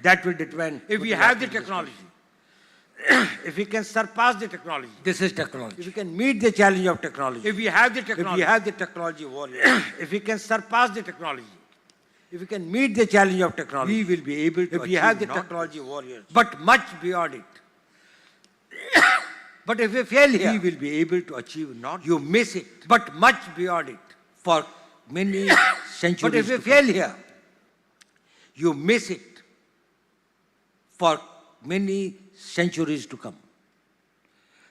That will determine if we have the technology. If we can surpass the technology. This is technology. If we can meet the challenge of technology. If we have the technology. If we have the technology warriors. If we can surpass the technology. If we can meet the challenge of technology. We will be able to. If we have the technology warriors. But much beyond it. But if we fail here. We will be able to achieve not. You miss it. But much beyond it. For many centuries. But if we fail here. You miss it. For many centuries to come.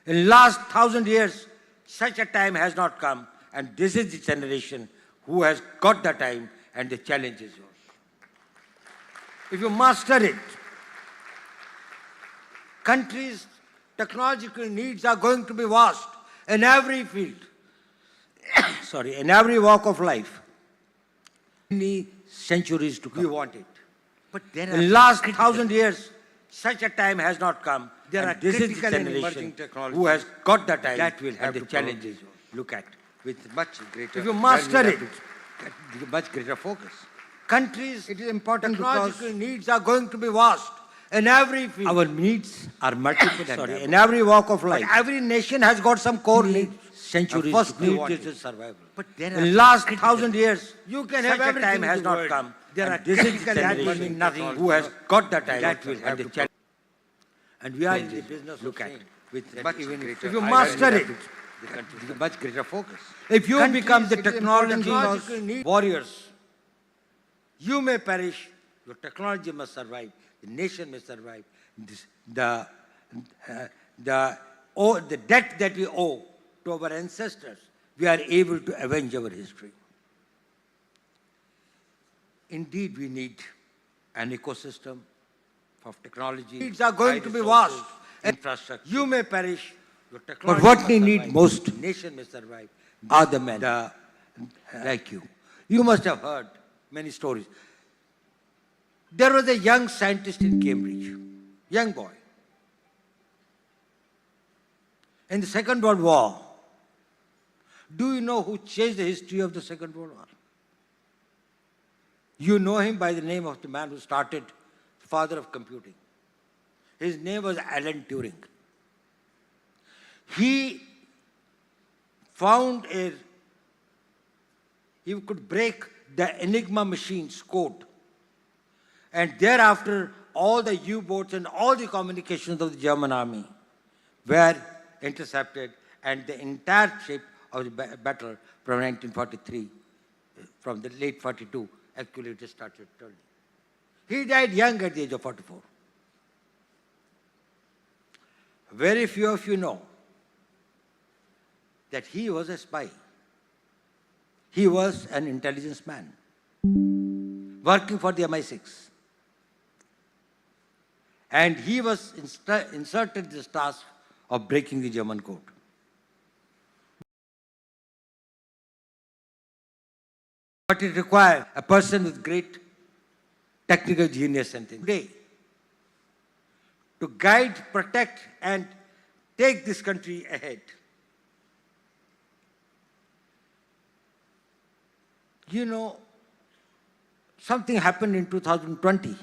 In last 1,000 years, such a time has not come, and this is the generation who has got the time, and the challenge is yours. If you master it, countries' technological needs are going to be vast in every field. Sorry, in every walk of life. Many centuries to come. We want it. But there are in last 1,000 years, such a time has not come. There are critical and emerging technologies who has got the time that will have the challenges. Look at with much greater. If you master it, much greater focus. Countries, it is important technological needs are going to be vast in every field. Our needs are multiple. Sorry, in every walk of life. But every nation has got some core needs. Centuries. First need is survival. But there are in last 1,000 years, you can have every time has not come. There are critical and nothing who has got the time that will have the challenge. And we are in the business look at with much even if you master it, the much greater focus. If you become the technological warriors, you may perish. Your technology must survive. The nation may survive. The debt that we owe to our ancestors, we are able to avenge our history. Indeed, we need an ecosystem of technology. Needs are going to be vast. Infrastructure. You may perish. But what we need most, nation may survive, are the men like you. You must have heard many stories. There was a young scientist in Cambridge, young boy. In the Second World War, do you know who changed the history of the Second World War? You know him by the name of the man who started, the father of computing. His name was Alan Turing. He found he could break the Enigma machine's code. And thereafter, all the U-boats and all the communications of the German army were intercepted, and the entire shape of the battle from 1943, from the late 42, actually it started turning. He died young at the age of 44. Very few of you know that he was a spy. He was an intelligence man working for the MI6. And he was inserted in this task of breaking the German code. But it required a person with great technical genius and things. Today, to guide, protect, and take this country ahead. You know, something happened in 2020.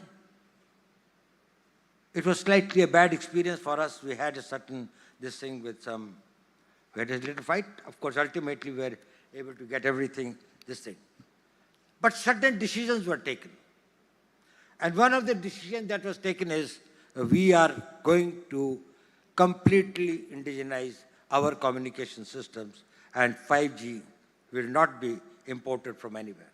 It was slightly a bad experience for us. We had a certain, we had a little fight. Of course, ultimately we were able to get everything, this thing. But certain decisions were taken. And one of the decisions that was taken is we are going to completely indigenize our communication systems, and 5G will not be imported from anywhere.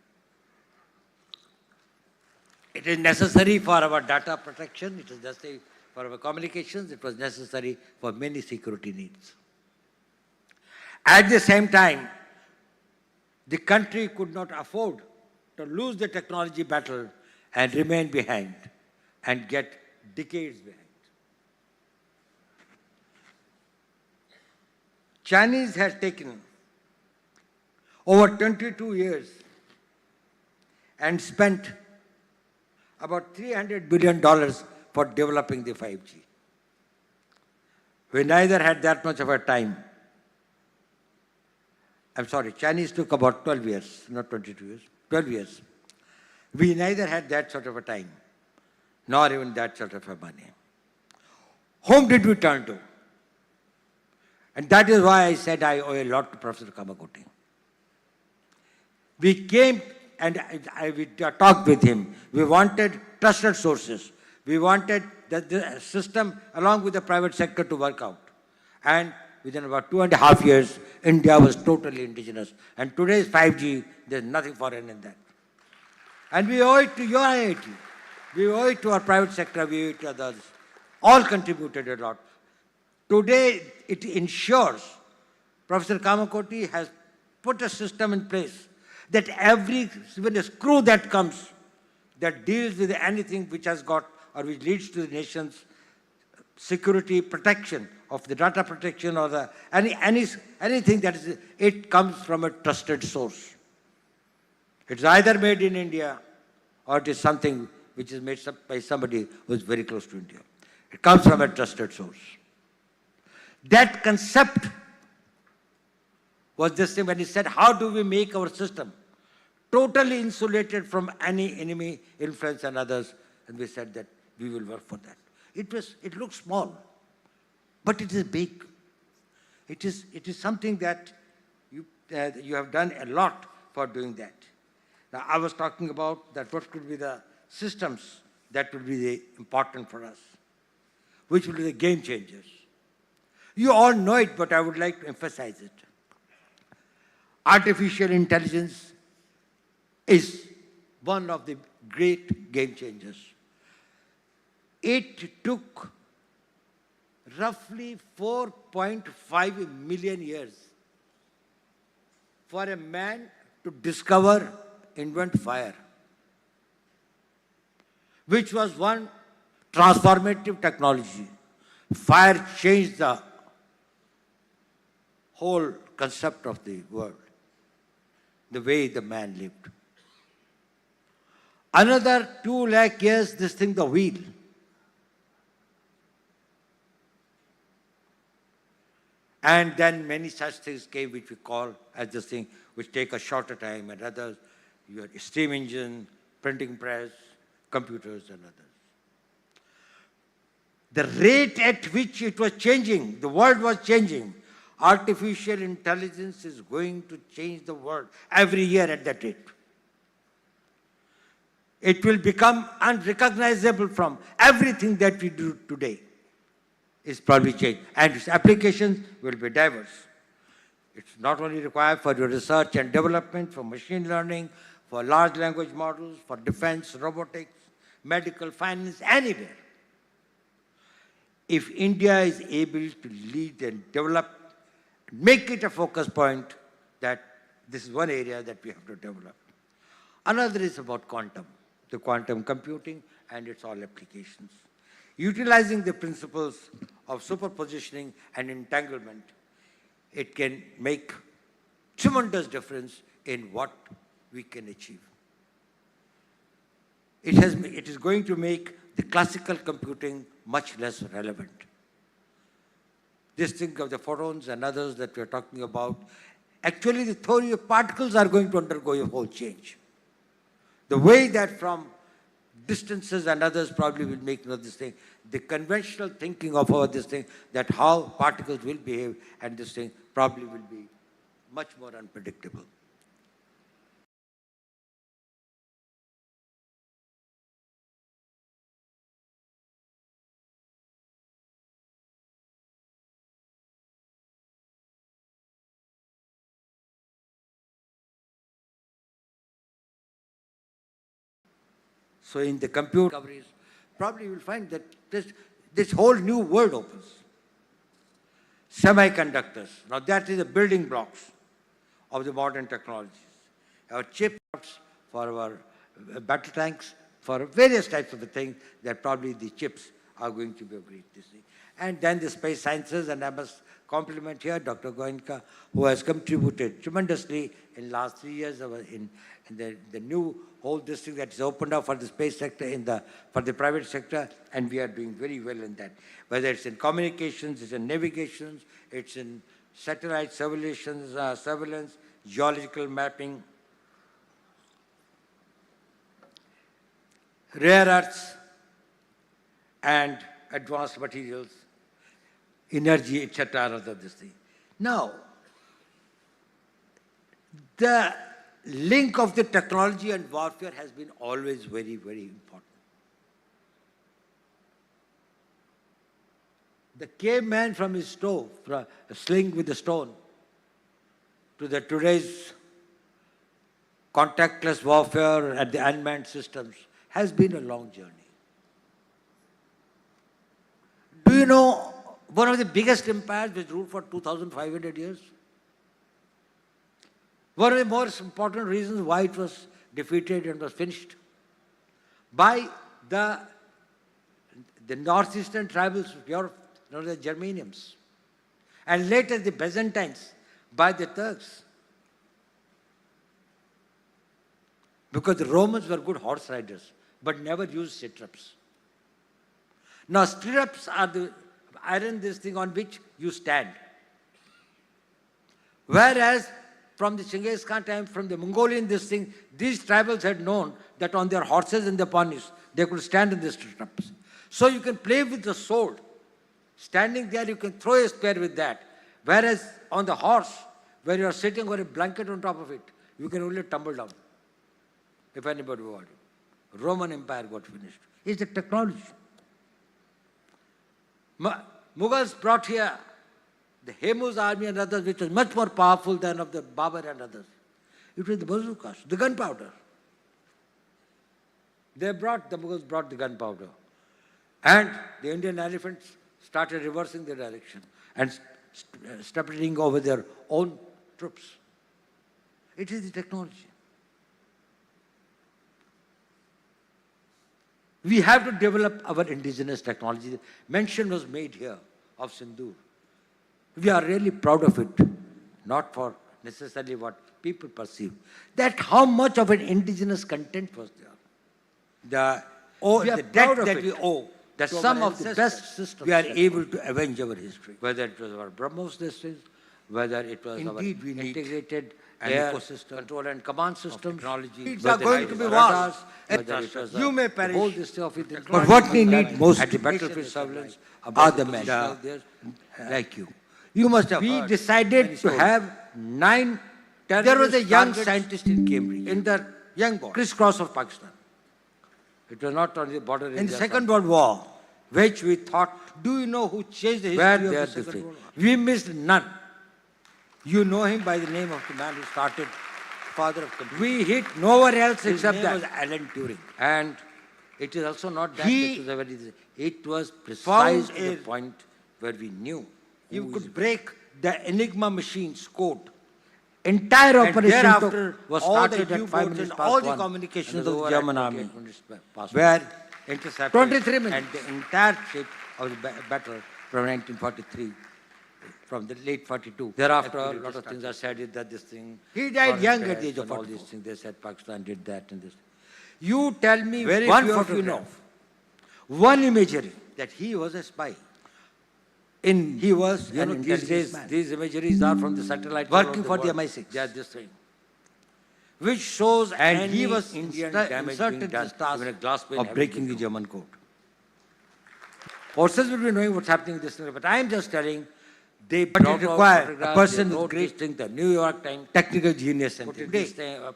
It is necessary for our data protection, it is necessary for our communications, it was necessary for many security needs. At the same time, the country could not afford to lose the technology battle and remain behind and get decades behind. Chinese has taken over 22 years and spent about $300 billion for developing the 5G. We neither had that much of a time. I'm sorry, Chinese took about 12 years, not 22 years, 12 years. We neither had that sort of a time nor even that sort of a money. Whom did we turn to? And that is why I said I owe a lot to Professor Kamakoti. We came and we talked with him. We wanted trusted sources. We wanted the system along with the private sector to work out. And within about 2.5 years, India was totally indigenous. And today's 5G, there's nothing foreign in that. And we owe it to your IIT. We owe it to our private sector. We owe it to others. All contributed a lot. Today, it ensures Professor Kamakoti has put a system in place that even a screw that comes that deals with anything which has got or which leads to the nation's security protection of the data protection or the anything that is, it comes from a trusted source. It's either made in India or it is something which is made by somebody who is very close to India. It comes from a trusted source. That concept was this thing when he said, how do we make our system totally insulated from any enemy influence and others? And we said that we will work for that. It looks small, but it is big. It is something that you have done a lot for doing that. Now, I was talking about that what could be the systems that would be important for us, which will be the game changers. You all know it, but I would like to emphasize it. Artificial intelligence is one of the great game changers. It took roughly 4.5 million years for a man to invent fire, which was one transformative technology. Fire changed the whole concept of the world, the way the man lived. Another 2 lakh years, this thing, the wheel. And then many such things came which we call as this thing, which take a shorter time, and others, your steam engine, printing press, computers and others. The rate at which it was changing, the world was changing. Artificial intelligence is going to change the world every year at that rate. It will become unrecognizable from everything that we do today. Is probably changed. And its applications will be diverse. It's not only required for your research and development, for machine learning, for large language models, for defense, robotics, medical, finance, anywhere. If India is able to lead and develop, make it a focus point, that this is one area that we have to develop. Another is about quantum, the quantum computing and its all applications. Utilizing the principles of superpositioning and entanglement, it can make tremendous difference in what we can achieve. It is going to make the classical computing much less relevant. This thing of the photons and others that we're talking about, actually the theory of particles are going to undergo a whole change. The way that from distances and others probably will make this thing, the conventional thinking of this thing, that how particles will behave and this thing probably will be much more unpredictable. So in the computer discoveries, probably you will find that this whole new world opens. Semiconductors, now that is the building blocks of the modern technologies. Our chips for our battle tanks, for various types of things, that probably the chips are going to be a great thing. And then the space sciences, and I must compliment here Dr. Goenka, who has contributed tremendously in the last 3 years in the new whole district that is opened up for the space sector, for the private sector, and we are doing very well in that. Whether it's in communications, it's in navigations, it's in satellite surveillance, geological mapping, rare earths, and advanced materials, energy, etc. Another this thing. Now, the link of the technology and warfare has been always very, very important. The caveman from his stove, from a sling with a stone, to the today's contactless warfare and the unmanned systems has been a long journey. Do you know one of the biggest empires which ruled for 2,500 years? One of the most important reasons why it was defeated and was finished by the northeastern tribals of Europe, known as the Germanians, and later the Byzantines by the Turks. Because the Romans were good horse riders, but never used stirrups. Now stirrups are the iron this thing on which you stand. Whereas from the Genghis Khan time, from the Mongolian this thing, these tribals had known that on their horses and their ponies, they could stand in the stirrups. So you can play with the sword. Standing there, you can throw a spear with that. Whereas on the horse, where you are sitting on a blanket on top of it, you can only tumble down, if anybody wanted. Roman Empire got finished. It's the technology. Mughals brought here the Hemu's army and others, which was much more powerful than of the Babur and others. It was the bazookas, the gunpowder. The Mughals brought the gunpowder. And the Indian elephants started reversing their direction and stepping over their own troops. It is the technology. We have to develop our indigenous technology. Mention was made here of Sindoor. We are really proud of it, not for necessarily what people perceive. That how much of an indigenous content was there. The debt that we owe, that some of the best systems we are able to avenge our history. Whether it was our BrahMos systems, whether it was our integrated air ecosystem, control and command systems, technology. These are going to be vast. You may perish. But what we need most at the battlefield surveillance are the men like you. You must have heard. We decided to have 9 terrorists. There was a young scientist in Cambridge, in the young crisscross of Pakistan. It was not on the border. In the Second World War, which we thought, do you know who changed the history of the Second World War? We missed none. You know him by the name of the man who started, father of computer. We hit nowhere else except that. His name was Alan Turing. And it is also not that it was precise to the point where we knew. You could break the Enigma machine's code. Entire operation was started at 5 minutes past all the communications of the German army were intercepted. 23 minutes. And the entire shape of the battle from 1943, from the late 42. Thereafter, a lot of things are said that this thing. He died young at the age of 44. All these things. They said Pakistan did that and this. You tell me one photograph, one imagery that he was a spy. He was, these days, these imageries are from the satellite. Working for the MI6. Yeah, this thing. Which shows, and he was inserted in the task of breaking the German code. Forces will be knowing what's happening in this thing, but I am just telling, they require a person with great strength, the New York Times, technical genius, and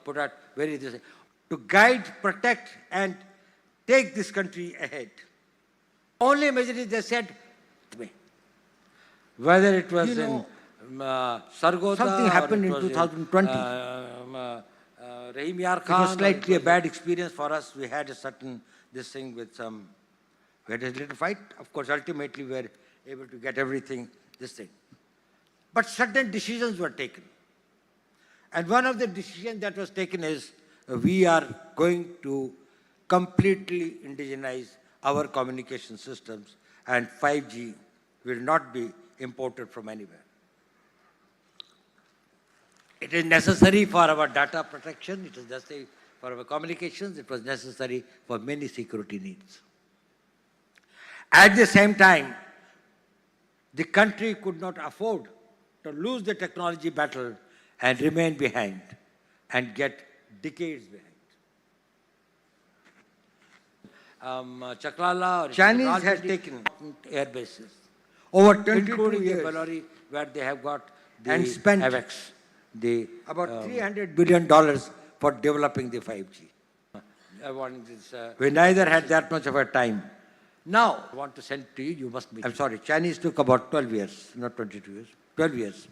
put out to guide, protect, and take this country ahead. Only imagery they said, whether it was in Sargodha, something happened in 2020. Rahim Yar Khan. It was slightly a bad experience for us. We had a certain, this thing with some, we had a little fight. Of course, ultimately we were able to get everything, this thing. But certain decisions were taken. And one of the decisions that was taken is, we are going to completely indigenize our communication systems, and 5G will not be imported from anywhere. It is necessary for our data protection, it is necessary for our communications, it was necessary for many security needs. At the same time, the country could not afford to lose the technology battle and remain behind and get decades behind. Chaklala or Chinese has taken air bases, over 22 including the years Bellary, where they have got the and spent AVAX, the about $300 billion for developing the 5G. I want this. We neither had that much of a time. Now, I want to send to you. You must meet. I'm sorry, Chinese took about 12 years, not 22 years, 12 years.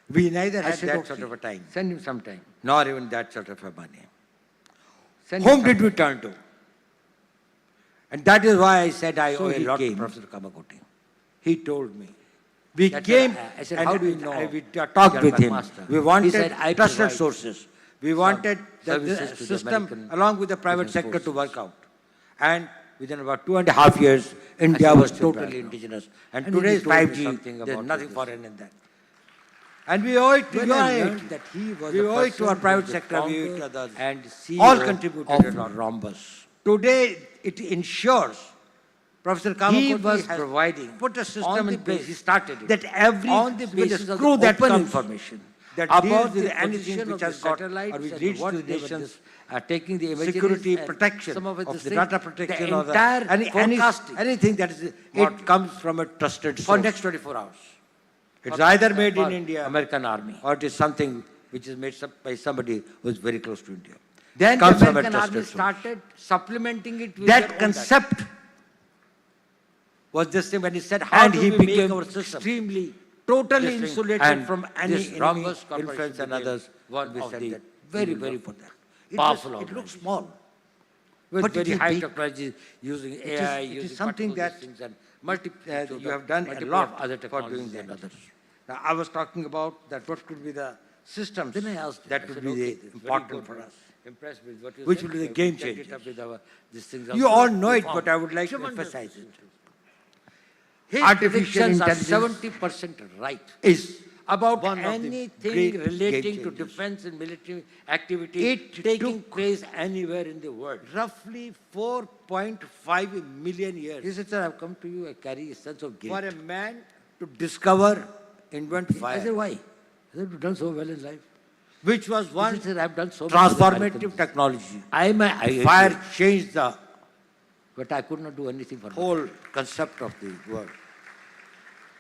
We neither had said, that okay, sort of a time, Send him some time. nor even that sort of a money. Send Whom him did we turn to? And that is why I said I So owe a he lot came. to Professor Kamakoti. He told me. We That's came, what I said, and how do you know? we talked with him. Master? We wanted He said, I trusted provide sources. We wanted the services to the system, American along with the private defense sector, to forces. work out. And within about 2.5 years, India see was what's your totally background. indigenous. And And he today's told me 5G, something there's about nothing this. foreign in that. And we owe it to When your I aid. learned that he was We the owe it to person our who private was the sector, we owe it to founder others. and CEO All contributed of a lot. Rhombus. Today, it ensures Professor He Kamakoti was has providing put a on system the in place. basis, he started it, that every on the with basis a of screw the that open comes information that about deals with the anything position which of the has got satellites or which and leads what to the they were nation's taking the images security, and protection some of, it of this the thing, data protection the or the entire forecasting anything that is what comes from a trusted for source. next 24 hours. It's either made For in India American Army. or it is something which is made by somebody who is very close to India. Then Comes the from a American Army trusted source. started supplementing it with their own That concept was this thing when he said, how and do he we make became our system extremely totally this thing. insulated And from any this enemy Rhombus Corporation influence and became others. one We of said the that very, leaders very of for that. powerful It looks organization. small. with But it very is high big. technology using is- AI, it is using something particle that, things and multi You have done a multiple lot of other for technologies doing that. and others. Now, I was talking about that what could be the systems Then I asked him, that I would said, be okay, the this is very important good. for us. Impressed with what you Which said. will be the We game checked it changers. up with these things You also. all know We it, found but I would like to tremendous emphasize it. results. His Artificial predictions are intelligence 70% right. Is About one of the anything great relating game to changers. defense and military activity It taking took place anywhere in the world. roughly 4.5 million years He said, sir, I've come to you, I carry a sense of guilt. for a man to discover, invent I said, fire, why? I said, you've done so well in life. which was He one said, I've done so much for the transformative Americans. technology. I agree. Fire changed the But I could not do anything for whole concept of the world,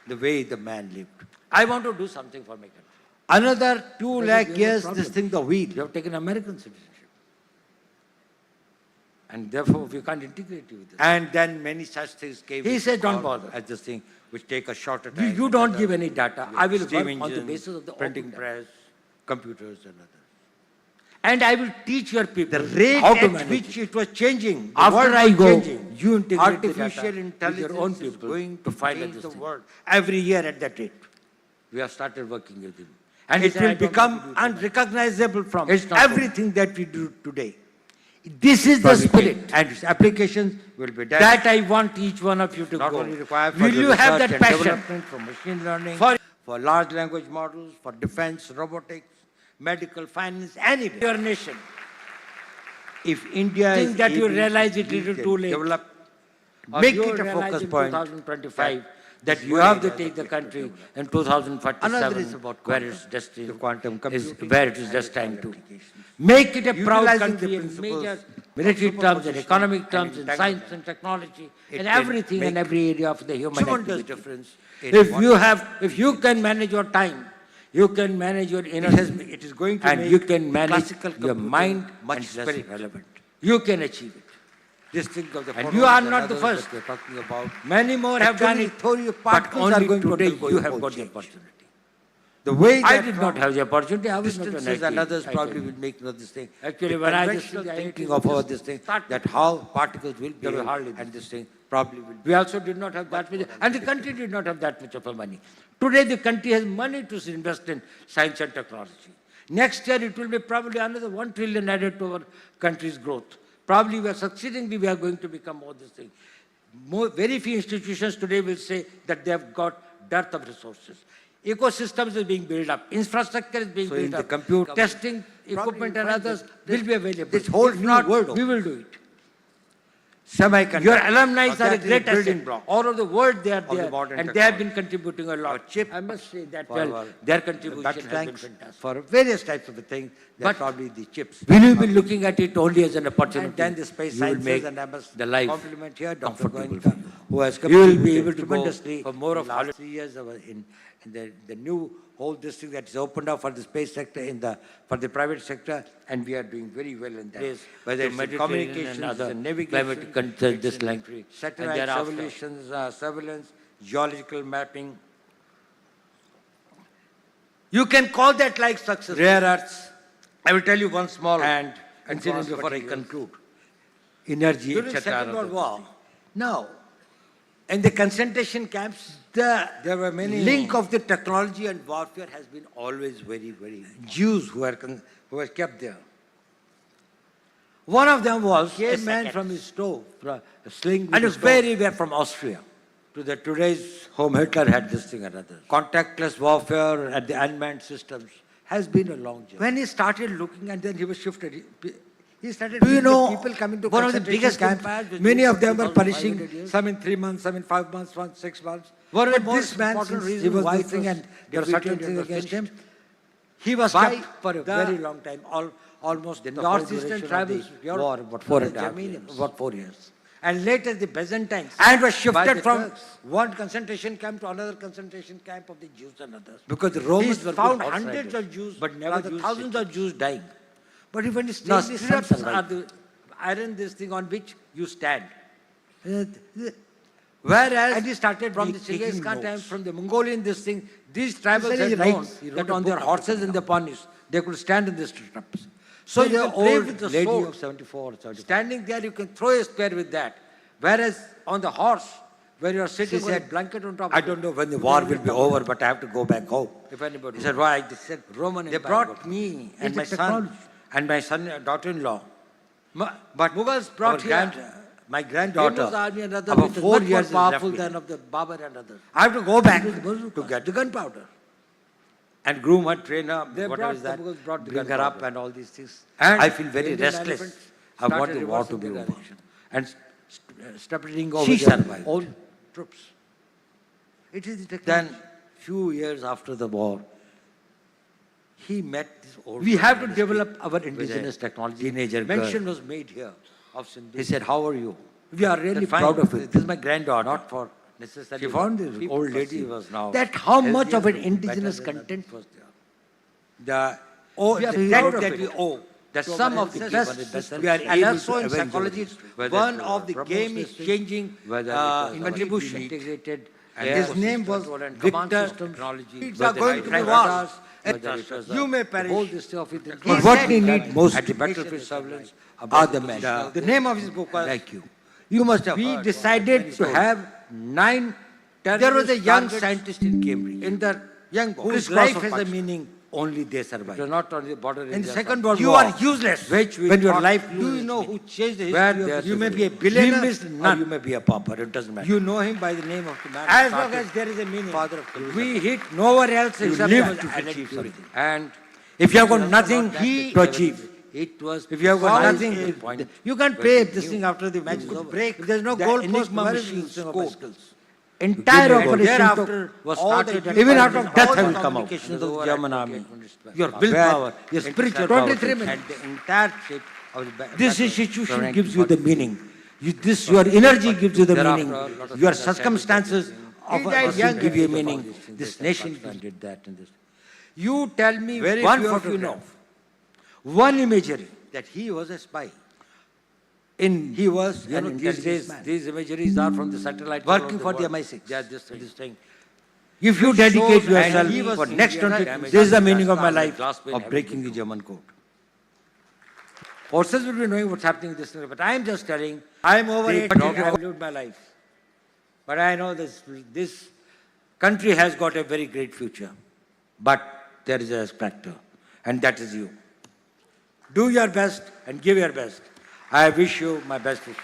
the way the man lived. I want to do something for my country. Another 2 But lakh we have a years, problem. this thing, the You wheel. have taken American citizenship. And therefore, we can't integrate you with this. And then many such things came. He into said, don't power bother. As this thing, which take a shorter You, time. you than don't others. give any data. I will Steam work on the engine, basis of the printing open data. press, computers and others. And I will teach your people The rate how to at manage which it. it was changing, the After world I was go, changing. you integrate Artificial the data with intelligence your own is people going to to find out change this the thing. world every year at that rate. We have started working with him. And he it said, I will don't want to become do it alone. unrecognizable from It's not everything that we do today. This is the For which spirit and its applications will be done. that I want each one of you to Not go. only required for Will the you have research that and passion? development, for machine learning, For- for large language models, for defense, robotics, medical, finance, anywhere. Your nation. If India Think is that you able realize to it little lead too and late. develop, Or make you it a realize focus in point 2025 that that this you world have to has take the to country develop. in 2047 Another is about where quantum, it's destined, the quantum is computing where it is and just its time to. applications. Make it a proud Utilizing country the in principles major of military terms and superposition economic and terms, in entanglement. science and technology, It and can everything and make every area of the human tremendous activity. difference in If what- if you can manage your time, you can manage your It energy, is going to and make you can manage classical your computing mind much and less spirit. relevant. You can achieve it. This thing of the And photons you are and not the others first. that we're talking about. Many more have done Actually, it, theory of but particles are only going to today undergo you a have whole got the change. opportunity. The way I that did not from have the opportunity. I was not an distances IT. and others I probably tell you. will make this thing. Actually, The when I just conventional see the thinking IITs of all just this thing, start- that how particles will There were behave hardly and this thing probably will We also did not have that much, and the country did not have that much of a money. Today, the country has money to invest in science and technology. Next year, it will be probably another 1 trillion added to our country's growth. Probably we are succeedingly, we are going to become more this thing. Very few institutions today will say that they have got dearth of resources. Ecosystems is being built up. Infrastructure is being So in built the up. compute- Testing equipment and find others that will be available. this whole If new not, world we will do it. semiconductors. Your alumni are a That is great building asset. block All over the world they are of the there, modern and they have technology. been contributing a lot. Our chip I must say that for our their battery contribution has been tanks, fantastic. for various types of things. They're But probably the chips. Will you be looking at it only as an opportunity? And then the space You will sciences, make and I must the life compliment here Dr. comfortable Goenka, for you. who has You will be contributed able to go tremendously for more in of the last 3 years in the new whole district that is opened up for the space sector for the private sector, and we are doing very well in that. Whether it's in communications, other in navigation, climate concerns, this like satellite surveillance, geological mapping. You can call that like success. Rare earths I will tell you one small and incident advanced before I materials. conclude. Energy, During the etc. Second World War, now, in the concentration camps, There were many link of the technology and warfare has been always very, very Jews who were kept there. one of them was a Came man man from his stove, a sling with and a a stove, very well from Austria. to the today's home Hitler had this thing or other. Contactless warfare and the unmanned systems has been a long journey. When he started looking and then he was shifted, he started Do you seeing the know people coming to one of the concentration biggest camps, empires which many grew of them for were 2,500 perishing, years? some in 3 months, some in 5 months, some 6 months. One of the But most this man, important since he reasons was why this it thing was and there were certain defeated things and against finished, him, he was by kept for a the very long time, almost the whole northeastern duration of tribes the of Europe war, about for 4.5 the years. Germanians. About 4 years. And later the Byzantines. And was by shifted the from Turks. one concentration camp to another concentration camp of the Jews and others. Because the He Romans were found good hundreds outsiders, of Jews, but never rather Jews thousands of Jews dying. But even still, Now, the some stirrups are survived. the iron this thing on which you stand. Whereas And he started from the taking Genghis Khan notes. time, from the Mongolian this thing, these tribals He had wrote- known he wrote that a on their book horses about and the ponies, they could stand in the stirrups. So So you the can play old with the lady sword. of 74 or 75. Standing there, you can throw a spear with that. Whereas on the horse, where you are sitting She with a said, blanket on top I of don't it, know when the you war can will be come over, back. but I have to go back home. If anybody He said, why? They said, Roman they Empire brought got it. me and It's my a son technology. and my son, daughter-in-law. But Mughals brought here my granddaughter, Famous army and other about which is 4 much more years is powerful left than behind. of the Babur and others. I have to go back It was bazookas, to get the gunpowder. and groom her, train her, They whatever brought is that, the Mughals brought the bring her up gunpowder. and all these things. And I feel very Indian restless. elephants I want started the war to reversing be the over. direction. And stepping over She their survived. own troops. It is the technology. Then, few years after the war, he met this old We have to man, develop our with a indigenous technology. teenager girl. Mention was made here of Sindhu. He said, how are you? We are really Said, "Fine. proud of it. This is my granddaughter. Not for necessarily. She found the the old lady was now. that how much of an healthier, indigenous better than content was there. the We are the proud debt of that it. we owe. That to some our of the ancestors, best we are and able also to in avenge psychology, our history. one of the game is changing contribution. Integrated His name was Victor. technology. It's going to be vast. You may perish. But He what said we that need most at the battlefield surveillance are the men. The name of his book was like you. You must have We heard. decided to have 9 There was a young targets scientist in Cambridge, in the young boy, whose crisscross life of has a Pakistan. meaning only they survive. It was not on the border. In the Second World You War, are useless. which we when your thought life do loses you know meaning. who changed the Where history there of you may this be a world? billionaire We missed or none. you You may be a pauper. It doesn't matter. You know him by the name of the man. As who long started as there is a meaning, father of computer. we hit nowhere else You except live to to achieve achieve something. something. And if you have got nothing He- to achieve, It was. if you have got because nothing, it- point, you can't where pay you this knew thing after the match you is could over. break If there's no the goal post, enigma where is machines the of score? bicycles. Entire Give me a operation Thereafter took was all started the- and even all after the death all will come out. communications of the German army. Your Where willpower, your it spiritual started 23 and minutes. the entire shape of the This battle institution from gives you the 1943. meaning. Your energy gives you the Thereafter, meaning. a lot of Your things are circumstances He of died us young give you and meaning. all these things. This That nation Pakistan did that and this. You tell me Very one few of you photograph, know one imagery. that he was a spy. He was You an know, these intelligent days, man. these imageries are from the satellite. Working all over for the world. MI6. They are just this thing. If you dedicate shows- and yourself he was for next Indian 20, damage this is the and meaning of my glass life glass pane of having breaking the been German code. Forces will be knowing what's happening in this thing, but I am just telling. I am over the 80. dog have lived my life. But I know this country has got a very great future. But there is a risk factor, and that is you. Do your best and give your best. I wish you my best wishes.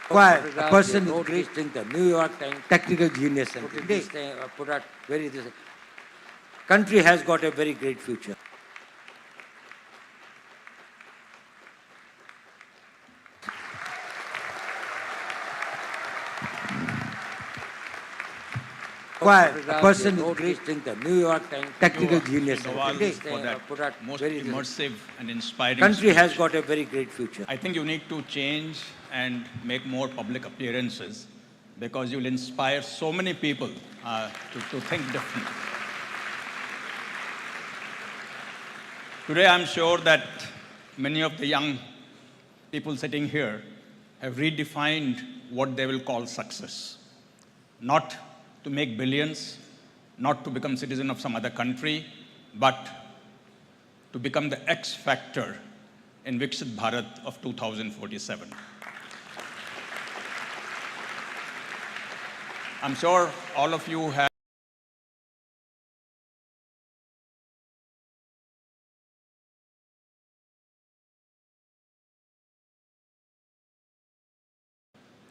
Why? A person with great strength, the New York Times, Technical genius. And put this thing, put out very this. Country has got a very great future. require a photograph, person they with wrote great this strength, the New York Times, technical Thank you, genius. Mr. Dawal, Okay? for that Put out most very immersive and inspiring country has speech. got a very great future. I think you need to change and make more public appearances because you'll inspire so many people to think differently. Today, I'm sure that many of the young people sitting here have redefined what they will call success. Not to make billions, not to become citizen of some other country, but to become the X factor in Viksit Bharat of 2047. I'm sure all of you have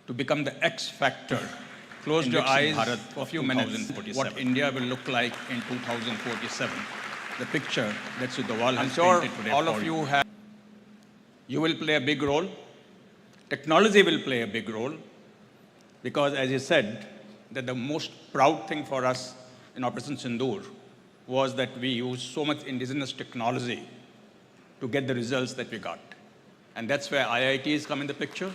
to become the X factor. Close your eyes for a few minutes. What India will look like in 2047. The picture that Sudawal has painted today. All of you have. You will play a big role. Technology will play a big role because, as you said, that the most proud thing for us in Operation Sindoor was that we used so much indigenous technology to get the results that we got. And that's where IITs come in the picture.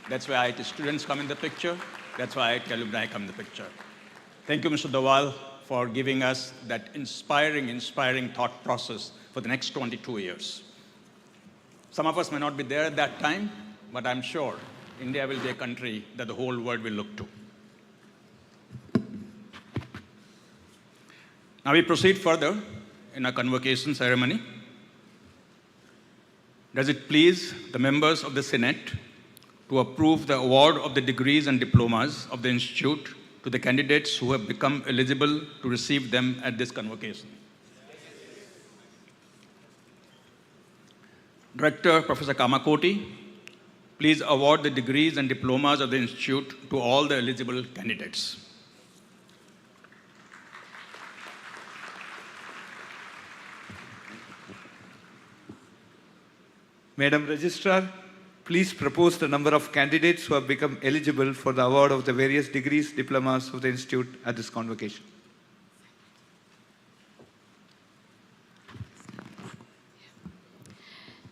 That's where IIT students come in the picture. That's why IIT alumni come in the picture. Thank you, Mr. Dawal, for giving us that inspiring thought process for the next 22 years. Some of us may not be there at that time, but I'm sure India will be a country that the whole world will look to. Now we proceed further in our convocation ceremony. Does it please the members of the Senate to approve the award of the degrees and diplomas of the Institute to the candidates who have become eligible to receive them at this convocation? Director Professor Kamakoti, please award the degrees and diplomas of the Institute to all the eligible candidates. Madam Registrar, please propose the number of candidates who have become eligible for the award of the various degrees, diplomas of the Institute at this convocation.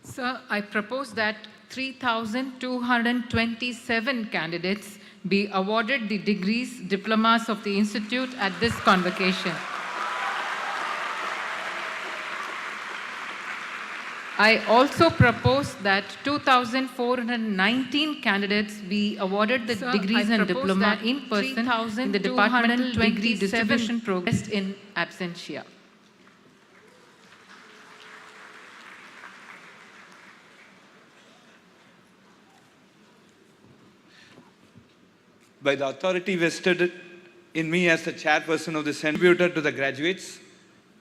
Sir, I propose that 3,227 candidates be awarded the degrees, diplomas of the Institute at this convocation. I also propose that 2,419 candidates be awarded the degrees and diploma in person in the departmental degree distribution progress in absentia. By the authority vested in me as the chairperson of the contributed to the graduates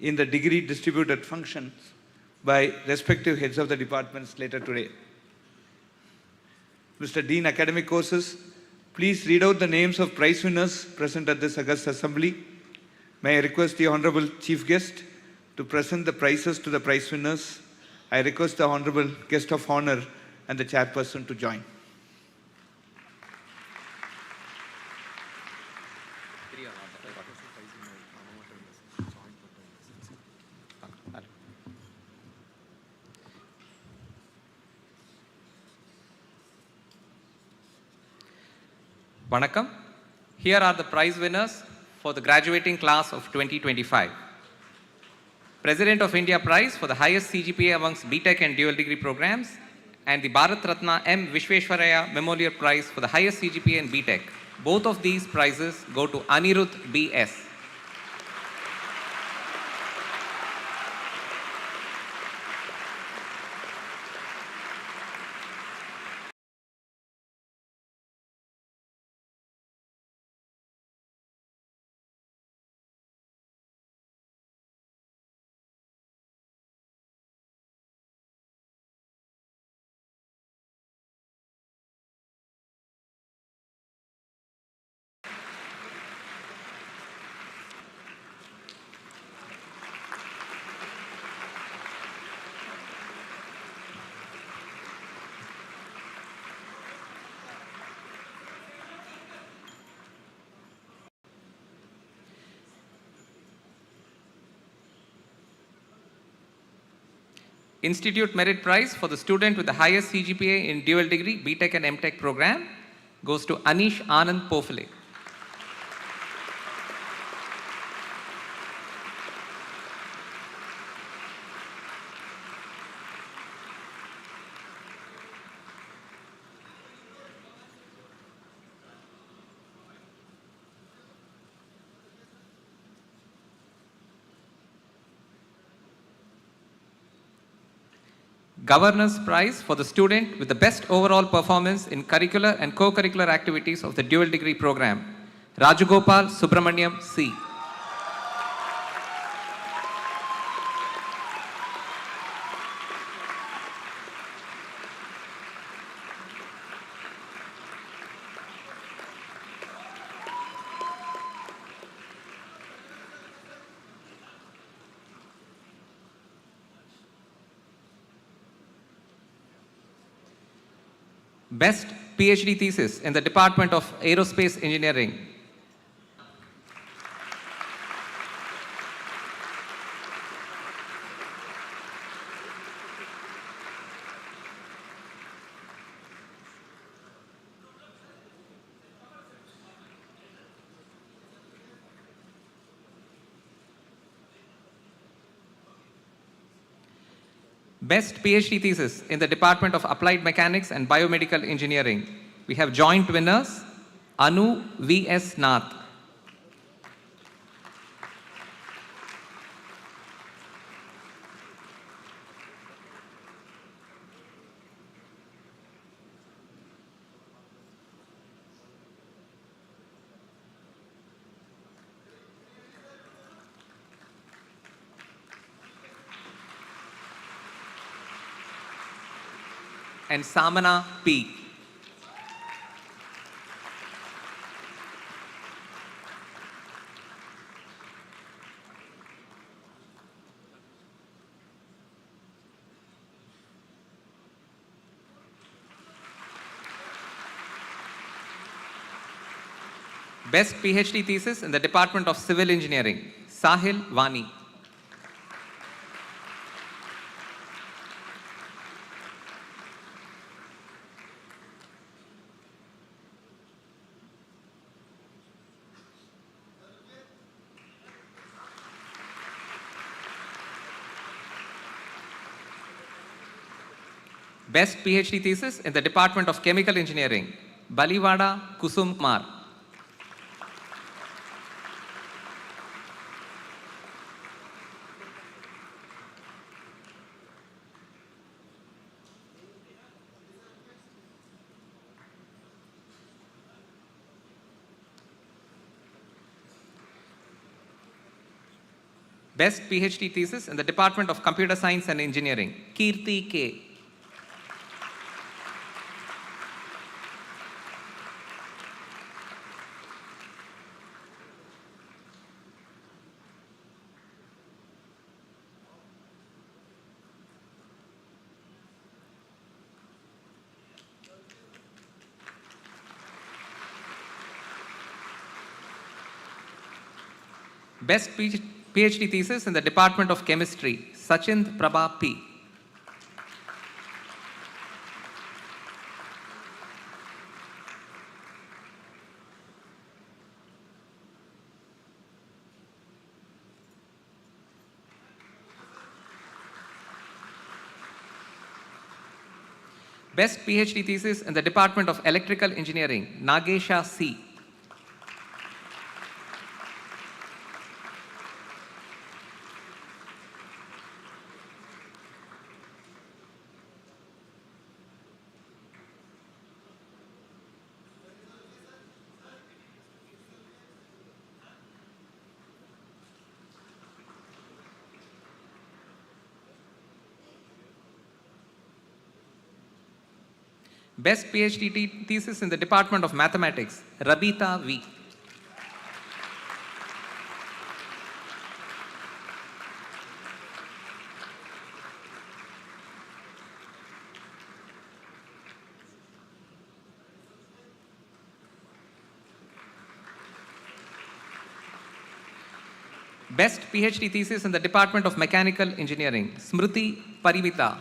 in the degree distributed functions by respective heads of the departments later today. Mr. Dean Academic Courses, please read out the names of prize winners present at this august assembly. May I request the Honorable Chief Guest to present the prizes to the prize winners. I request the Honorable Guest of Honor and the chairperson to join. Vanakkam. Here are the prize winners for the graduating class of 2025. President of India Prize for the highest CGPA amongst BTech and dual degree programs, and the Bharat Ratna M. Vishveshwaraya Memorial Prize for the highest CGPA in BTech. Both of these prizes go to Anirudh B.S. Institute Merit Prize for the student with the highest CGPA in dual degree BTech and MTech program goes to Anish Anand Pofale. Governance Prize for the student with the best overall performance in curricular and co-curricular activities of the dual degree program, Rajagopal Subramaniam C. Best PhD thesis in the Department of Aerospace Engineering. Best PhD thesis in the Department of Applied Mechanics and Biomedical Engineering. We have joint winners, Anu V.S. Nath. And Samana P. Best PhD thesis in the Department of Civil Engineering, Sahil Vani. Best PhD thesis in the Department of Chemical Engineering, Baliwada Kusum Kumar. Best PhD thesis in the Department of Computer Science and Engineering, Kirti K. Best PhD thesis in the Department of Chemistry, Sachind Prabha P. Best PhD thesis in the Department of Electrical Engineering, Nagesha C. Best PhD thesis in the Department of Mathematics, Rabita V. Best PhD thesis in the Department of Mechanical Engineering, Smriti Parimita.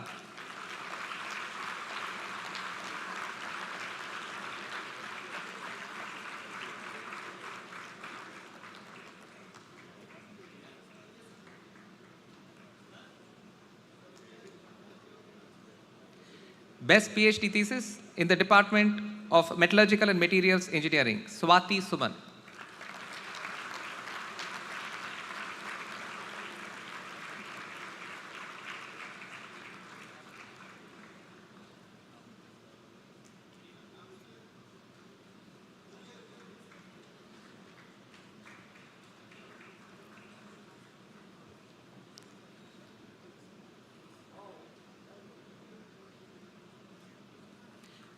Best PhD thesis in the Department of Metallurgical and Materials Engineering, Swati Suman.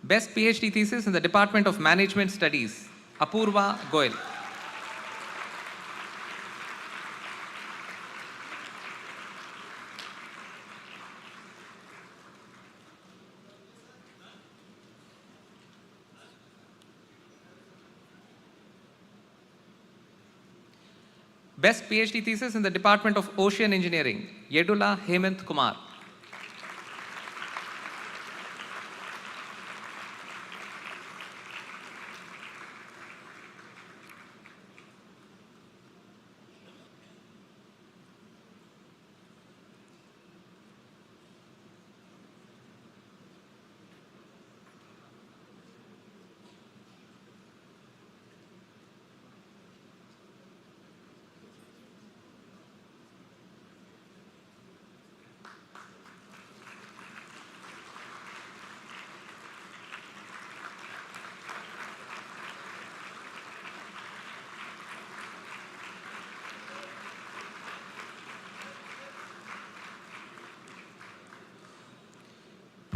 Best PhD thesis in the Department of Management Studies, Apurva Goyal. Best PhD thesis in the Department of Ocean Engineering, Yedula Hemant Kumar.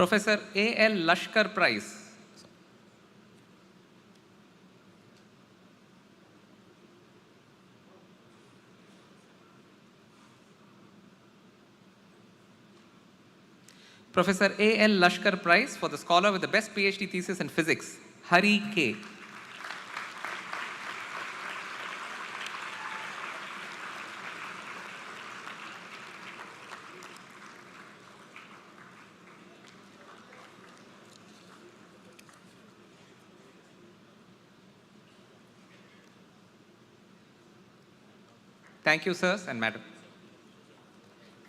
Professor A.L. Lashkar Prize. Professor A.L. Lashkar Prize for the scholar with the best PhD thesis in physics, Hari K. Thank you, sirs and madam.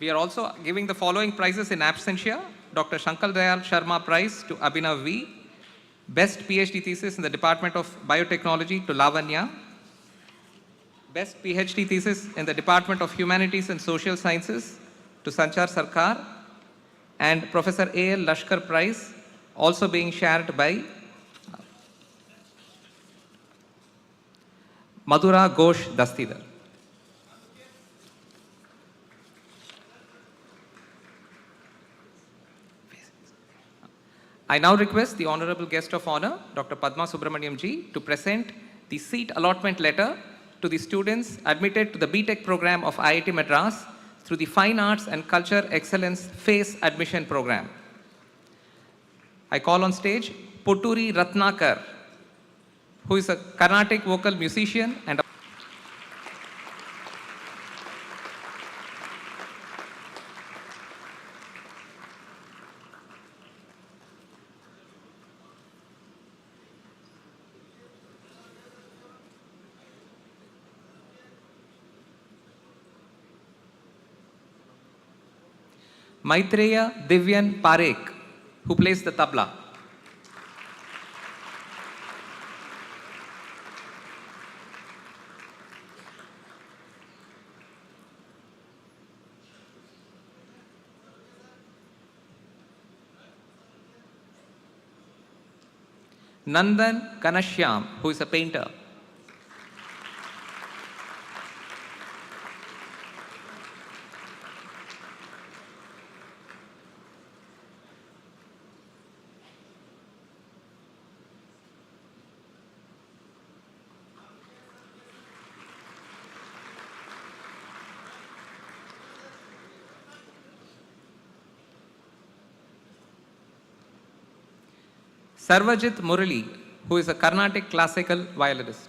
We are also giving the following prizes in absentia. Dr. Shankar Dayal Sharma Prize to Abhinav V. Best PhD thesis in the Department of Biotechnology to Lavanya. Best PhD thesis in the Department of Humanities and Social Sciences to Sanchar Sarkar. And Professor A.L. Lashkar Prize also being shared by Madhura Ghosh Dastidar. I now request the Honorable Guest of Honor, Dr. Padma Subramaniam Ji, to present the seat allotment letter to the students admitted to the B.Tech program of IIT Madras through the Fine Arts and Culture Excellence FACE admission program. I call on stage Poturi Ratnakar, who is a Carnatic vocal musician and a Maitreya Divyan Parekh, who plays the tabla. Nandan Kanashyam, who is a painter. Sarvajit Murali, who is a Carnatic classical violinist.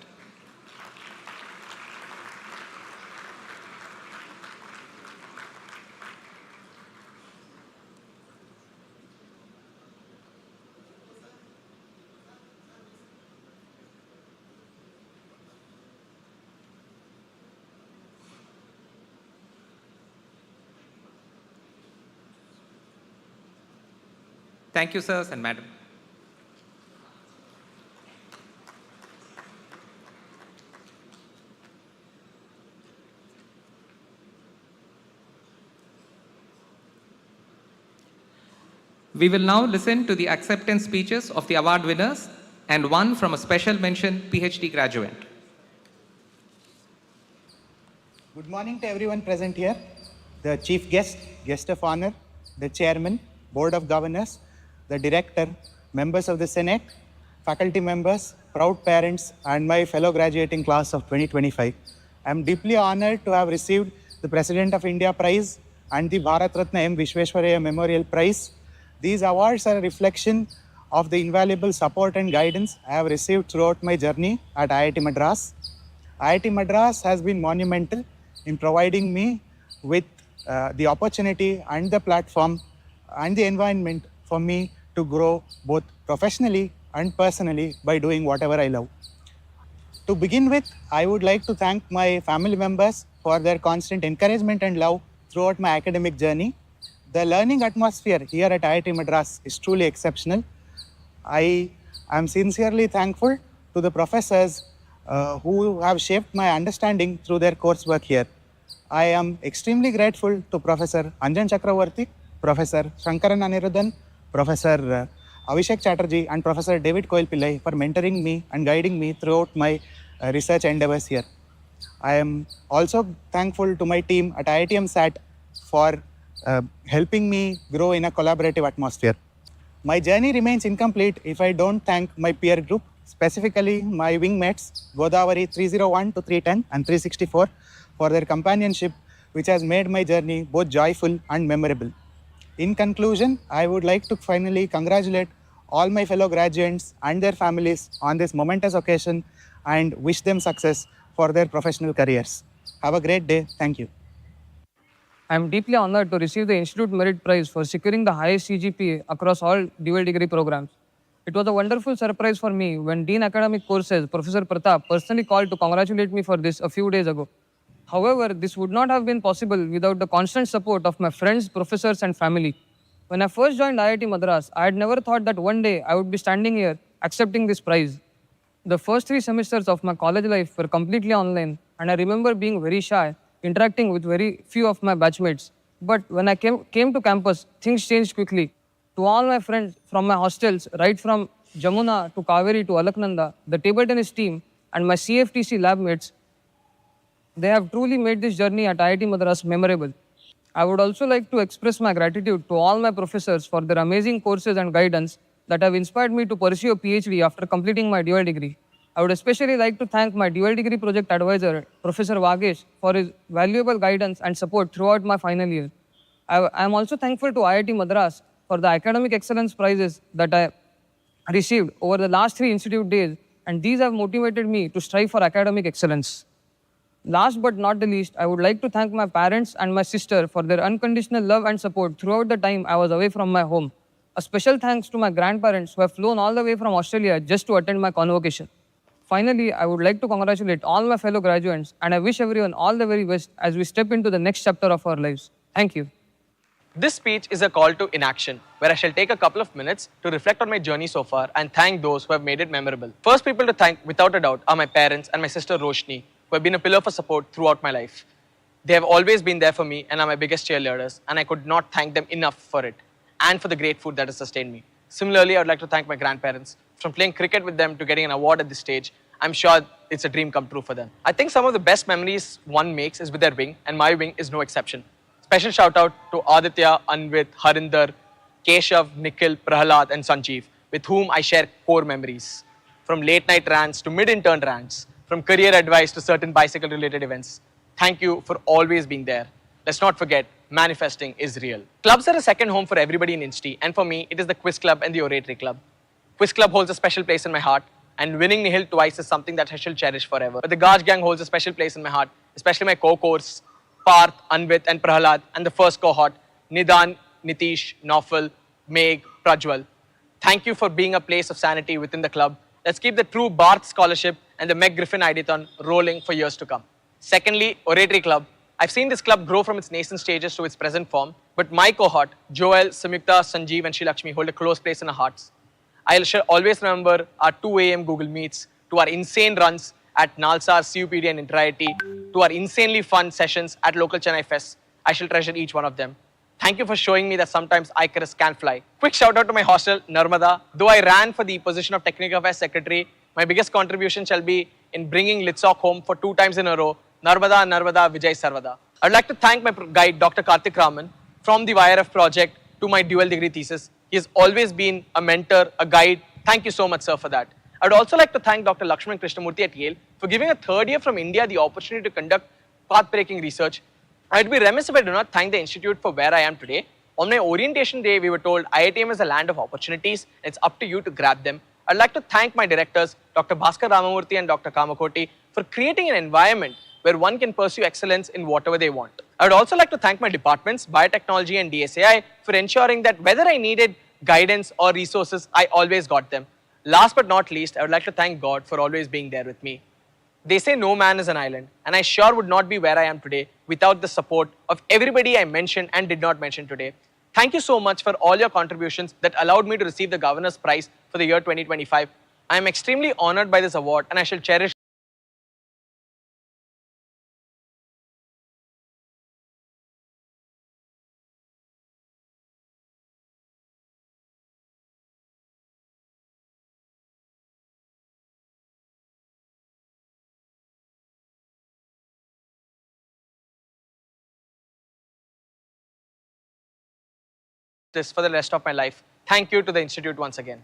Thank you, sirs and madam. We will now listen to the acceptance speeches of the award winners and one from a special mention PhD graduate. Good morning to everyone present here, the chief guest, guest of honor, the chairman, board of governors, the director, members of the Senate, faculty members, proud parents, and my fellow graduating class of 2025. I am deeply honored to have received the President of India Prize and the Bharat Ratna M. Vishwesvaraya Memorial Prize. These awards are a reflection of the invaluable support and guidance I have received throughout my journey at IIT Madras. IIT Madras has been monumental in providing me with the opportunity and the platform and the environment for me to grow both professionally and personally by doing whatever I love. To begin with, I would like to thank my family members for their constant encouragement and love throughout my academic journey. The learning atmosphere here at IIT Madras is truly exceptional. I am sincerely thankful to the professors who have shaped my understanding through their coursework here. I am extremely grateful to Professor Anjan Chakravarti, Professor Shankaran Anirudhan, Professor Abhishek Chatterjee, and Professor David Koil Pillai for mentoring me and guiding me throughout my research endeavors here. I am also thankful to my team at IITM SAT for helping me grow in a collaborative atmosphere. My journey remains incomplete if I don't thank my peer group, specifically my wingmates, Godavari 301 to 310 and 364, for their companionship, which has made my journey both joyful and memorable. In conclusion, I would like to finally congratulate all my fellow graduates and their families on this momentous occasion and wish them success for their professional careers. Have a great day. Thank you. I am deeply honored to receive the Institute Merit Prize for securing the highest CGPA across all dual degree programs. It was a wonderful surprise for me when Dean Academic Courses, Professor Pratap, personally called to congratulate me for this a few days ago. However, this would not have been possible without the constant support of my friends, professors, and family. When I first joined IIT Madras, I had never thought that one day I would be standing here accepting this prize. The first 3 semesters of my college life were completely online, and I remember being very shy, interacting with very few of my batchmates. But when I came to campus, things changed quickly. To all my friends from my hostels, right from Jamuna to Kaveri to Alaknanda, the table tennis team, and my CFTC lab mates, they have truly made this journey at IIT Madras memorable. I would also like to express my gratitude to all my professors for their amazing courses and guidance that have inspired me to pursue a PhD after completing my dual degree. I would especially like to thank my dual degree project advisor, Professor Vagesh, for his valuable guidance and support throughout my final year. I am also thankful to IIT Madras for the academic excellence prizes that I received over the last 3 institute days, and these have motivated me to strive for academic excellence. Last but not the least, I would like to thank my parents and my sister for their unconditional love and support throughout the time I was away from my home. A special thanks to my grandparents who have flown all the way from Australia just to attend my convocation. Finally, I would like to congratulate all my fellow graduates, and I wish everyone all the very best as we step into the next chapter of our lives. Thank you. This speech is a call to inaction, where I shall take a couple of minutes to reflect on my journey so far and thank those who have made it memorable. First people to thank, without a doubt, are my parents and my sister Roshni, who have been a pillar for support throughout my life. They have always been there for me and are my biggest cheerleaders, and I could not thank them enough for it and for the great food that has sustained me. Similarly, I would like to thank my grandparents. From playing cricket with them to getting an award at this stage, I'm sure it's a dream come true for them. I think some of the best memories one makes is with their wing, and my wing is no exception. Special shout out to Aditya, Anvit, Harinder, Keshav, Nikhil, Prahalad, and Sanjeev, with whom I share core memories. From late night rants to mid-intern rants, from career advice to certain bicycle related events. Thank you for always being there. Let's not forget, manifesting is real. Clubs are a second home for everybody in Insti, and for me, it is the Quiz Club and the Oratory Club. Quiz Club holds a special place in my heart, and winning Nihil twice is something that I shall cherish forever. But the Gaj Gang holds a special place in my heart, especially my co-course, Parth, Anvit, and Prahalad, and the first cohort, Nidan, Nitish, Naufal, Meg, Prajwal. Thank you for being a place of sanity within the club. Let's keep the true Barth Scholarship and the Meg Griffin Ideathon rolling for years to come. Secondly, Oratory Club. I've seen this club grow from its nascent stages to its present form, but my cohort, Joel, Samyukta, Sanjeev, and Shrilakshmi, hold a close place in our hearts. I shall always remember our 2 a.m. Google Meets, to our insane runs at Nalsar, CUPD, and Inter-IIT, to our insanely fun sessions at local Chennai Fest. I shall treasure each one of them. Thank you for showing me that sometimes Icarus can fly. Quick shout out to my hostel, Narmada. Though I ran for the position of Technical Affairs Secretary, my biggest contribution shall be in bringing Litsock home for 2 times in a row. Narmada, Narmada, Vijay Sarvada. I'd like to thank my guide, Dr. Karthik Raman, from the YRF project to my dual degree thesis. He has always been a mentor, a guide. Thank you so much, sir, for that. I'd also like to thank Dr. Lakshman Krishnamurthy at Yale for giving a third year from India the opportunity to conduct path-breaking research. I'd be remiss if I do not thank the institute for where I am today. On my orientation day, we were told IITM is a land of opportunities. It's up to you to grab them. I'd like to thank my directors, Dr. Bhaskar Ramamurthy and Dr. Kamakoti, for creating an environment where one can pursue excellence in whatever they want. I would also like to thank my departments, Biotechnology and DSAI, for ensuring that whether I needed guidance or resources, I always got them. Last but not least, I would like to thank God for always being there with me. They say no man is an island, and I sure would not be where I am today without the support of everybody I mentioned and did not mention today. Thank you so much for all your contributions that allowed me to receive the Governor's Prize for the year 2025. I am extremely honored by this award, and I shall cherish this for the rest of my life. Thank you to the Institute once again.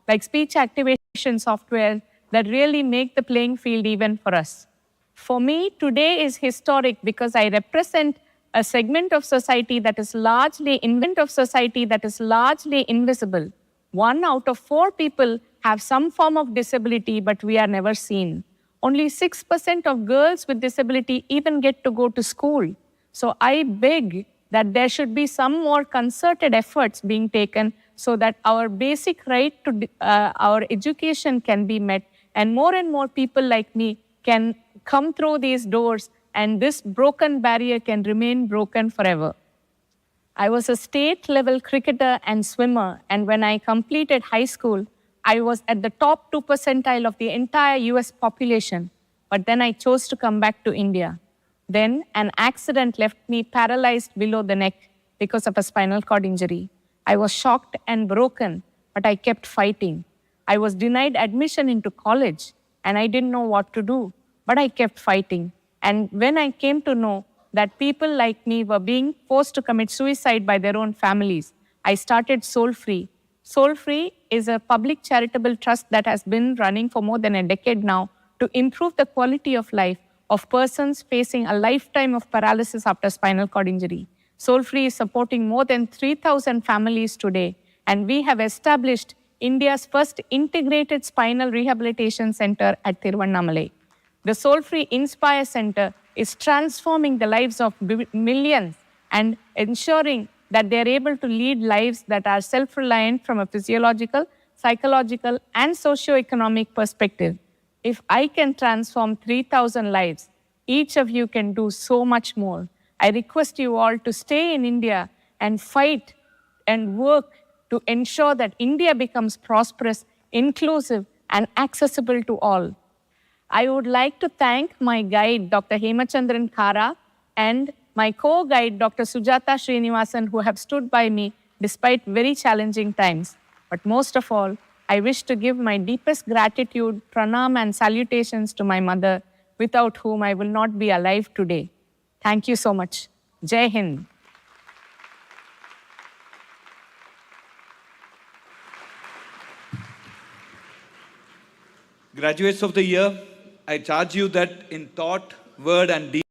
Like speech activation software that really make the playing field even for us. For me, today is historic because I represent a segment of society that is largely invisible. 1 out of 4 people have some form of disability, but we are never seen. Only 6% of girls with disability even get to go to school. So I beg that there should be some more concerted efforts being taken so that our basic right to our education can be met, and more people like me can come through these doors, and this broken barrier can remain broken forever. I was a state-level cricketer and swimmer, and when I completed high school, I was at the top 2 percentile of the entire US population. But then I chose to come back to India. Then an accident left me paralyzed below the neck because of a spinal cord injury. I was shocked and broken, but I kept fighting. I was denied admission into college, and I didn't know what to do, but I kept fighting. And when I came to know that people like me were being forced to commit suicide by their own families, I started Soul Free. Soul Free is a public charitable trust that has been running for more than a decade now to improve the quality of life of persons facing a lifetime of paralysis after spinal cord injury. Soul Free is supporting more than 3,000 families today, and we have established India's first integrated spinal rehabilitation center at Tiruvannamalai. The Soul Free Inspire Center is transforming the lives of millions and ensuring that they are able to lead lives that are self-reliant from a physiological, psychological, and socio-economic perspective. If I can transform 3,000 lives, each of you can do so much more. I request you all to stay in India and fight and work to ensure that India becomes prosperous, inclusive, and accessible to all. I would like to thank my guide, Dr. Hemachandran Khara, and my co-guide, Dr. Sujata Srinivasan, who have stood by me despite very challenging times. But most of all, I wish to give my deepest gratitude, pranam, and salutations to my mother, without whom I will not be alive today. Thank you so much. Jai Hind. Graduates of the year, I charge you that in thought, word, and deed,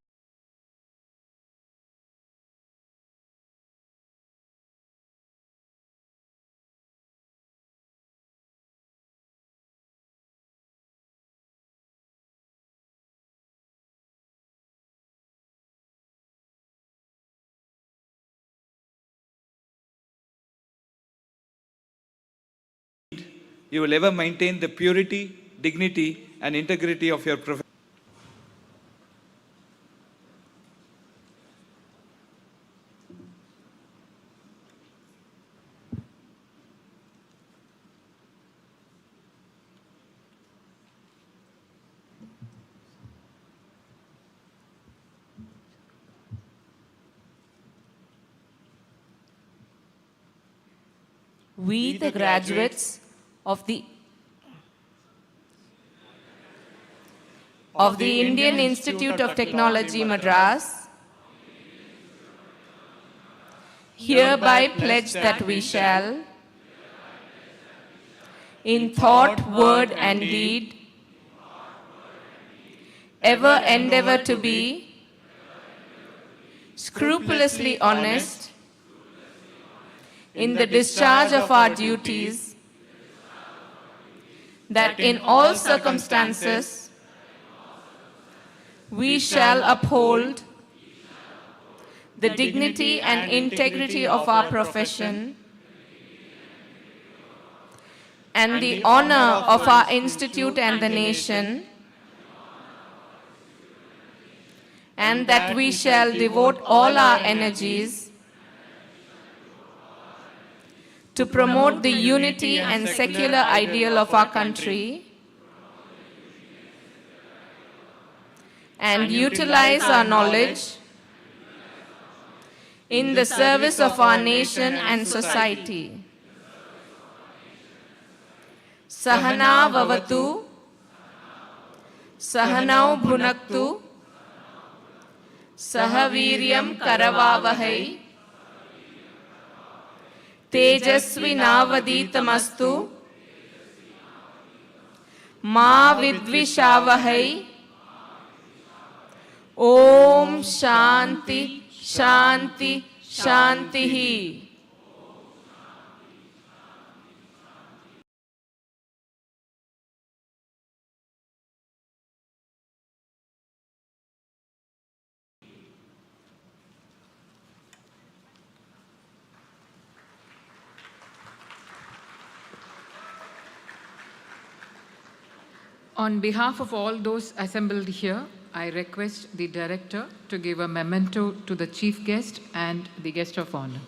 you will ever maintain the purity, dignity, and integrity of your profession. We, the graduates of the Indian Institute of Technology, Madras, hereby pledge that we shall, in thought, word, and deed, ever endeavor to be scrupulously honest in the discharge of our duties, that in all circumstances we shall uphold the dignity and integrity of our profession and the honor of our institute and the nation, and that we shall devote all our energies to promote the unity and secular ideal of our country and utilize our knowledge in the service of our nation and society. Sahana vavatu, sahanau bhunaktu, sahaviryam karavavahai, tejasvi navaditamastu, ma vidvishavahai. Om Shanti Shanti Shantihi. On behalf of all those assembled here, I request the Director to give a memento to the Chief Guest and the Guest of Honor.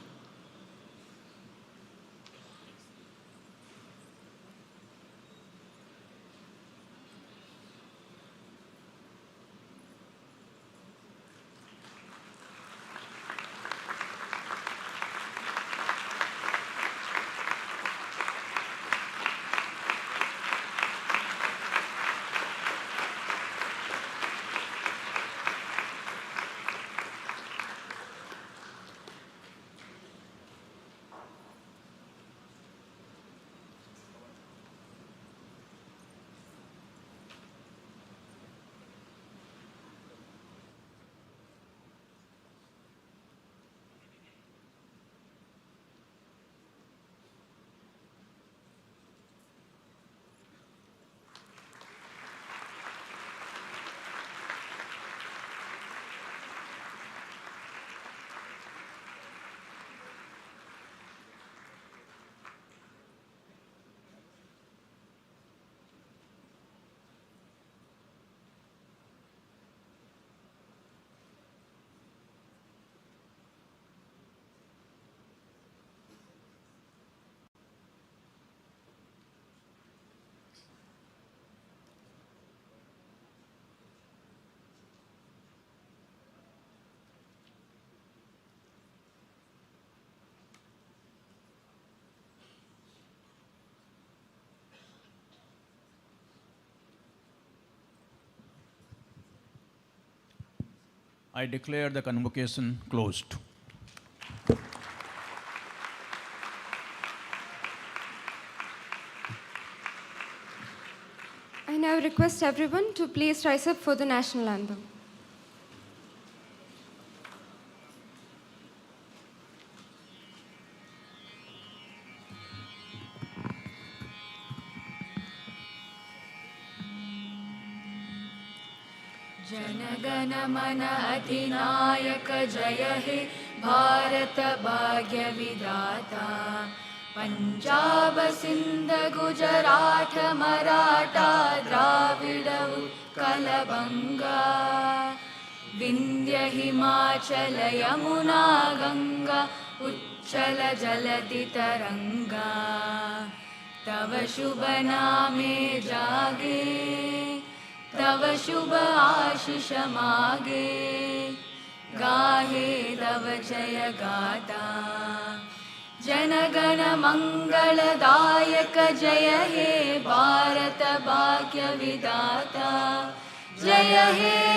I declare the convocation closed. I now request everyone to please rise up for the national anthem. जनगण मन अधिनायक जय हे भारत भाग्य विधाता पंजाब सिंध गुजरात मराठा द्राविड उत्कल बंगा विंध्य हिमाचल यमुना गंगा उच्चल जलधि तरंगा तव शुभ नामे जागे तव शुभ आशीष मागे गाहे तव जय गाता जनगण मंगलदायक जय हे भारत भाग्य विधाता जय हे